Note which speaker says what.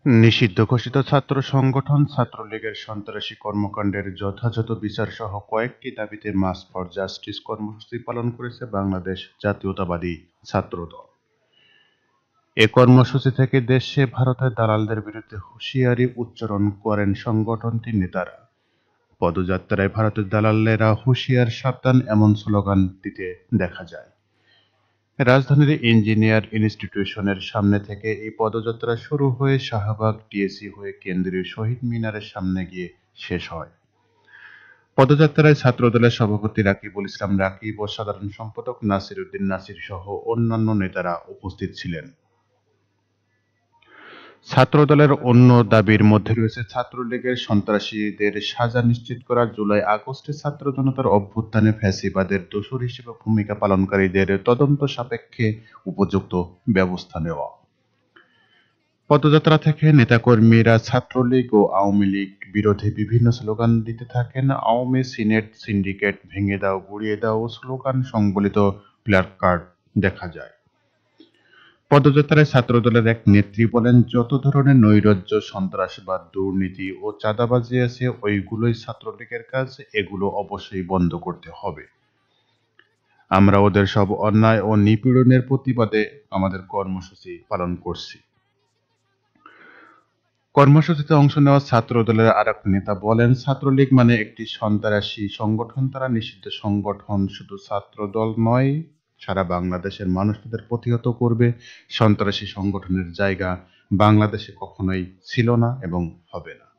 Speaker 1: নিষিদ্ধ ঘোষিত ছাত্র সংগঠন ছাত্রলীগের সন্ত্রাসী কর্মকাণ্ডের যথাযথ বিচারসহ কয়েকটি দাবিতে মার্চ ফর জাস্টিস কর্মসূচি পালন করেছে বাংলাদেশ জাতীয়তাবাদী ছাত্রদল। এ কর্মসূচি থেকে দেশে ভারতের দালালদের বিরুদ্ধে হুঁশিয়ারি উচ্চারণ করেন সংগঠনটির নেতারা। পদযাত্রায় ভারতের দালালেরা হুঁশিয়ার সাবধান এমন স্লোগান দিতে দেখা যায়। রাজধানীর ইঞ্জিনিয়ার ইনস্টিটিউশনের সামনে থেকে এই পদযাত্রা শুরু হয়ে শাহবাগ টিএসসি হয়ে কেন্দ্রীয় শহীদ মিনারের সামনে গিয়ে শেষ হয়। পদযাত্রায় ছাত্রদলের সভাপতি রাকিবুল ইসলাম রাকিব ও সাধারণ সম্পাদক নাসির উদ্দিন নাসির সহ অন্যান্য নেতারা উপস্থিত ছিলেন। ছাত্রদলের অন্য দাবির মধ্যে রয়েছে ছাত্রলীগের সন্ত্রাসীদের সাজা নিশ্চিত করা, জুলাই আগস্টে ছাত্র জনতার অভ্যুত্থানে ফ্যাসিবাদের দোসর হিসেবে ভূমিকা পালনকারীদের তদন্ত সাপেক্ষে উপযুক্ত ব্যবস্থা নেওয়া। পদযাত্রা থেকে নেতাকর্মীরা ছাত্রলীগ ও আওয়ামী লীগ বিরোধী বিভিন্ন স্লোগান দিতে থাকেন। আওয়ামী সিনেট সিন্ডিকেট ভেঙে দাও, গুড়িয়ে দাও স্লোগান সংবলিত প্ল্যাকার্ড দেখা যায়। পদযাত্রায় ছাত্রদলের এক নেত্রী বলেন, যত ধরনের নৈরাজ্য, সন্ত্রাসবাদ, দুর্নীতি ও চাঁদাবাজি আছে ওইগুলোই ছাত্রলীগের কাজ, এগুলো অবশ্যই বন্ধ করতে হবে। আমরা ওদের সব অন্যায় ও নিপীড়নের প্রতিবাদে আমাদের কর্মসূচি পালন করছি। কর্মসূচিতে অংশ নেওয়া ছাত্রদলের আরেক নেতা বলেন, ছাত্রলীগ মানে একটি সন্ত্রাসী সংগঠন, তারা নিষিদ্ধ সংগঠন। শুধু ছাত্রদল নয়, সারা বাংলাদেশের মানুষ তাদের প্রতিহত করবে। সন্ত্রাসী সংগঠনের জায়গা বাংলাদেশে কখনোই ছিল না এবং হবে না।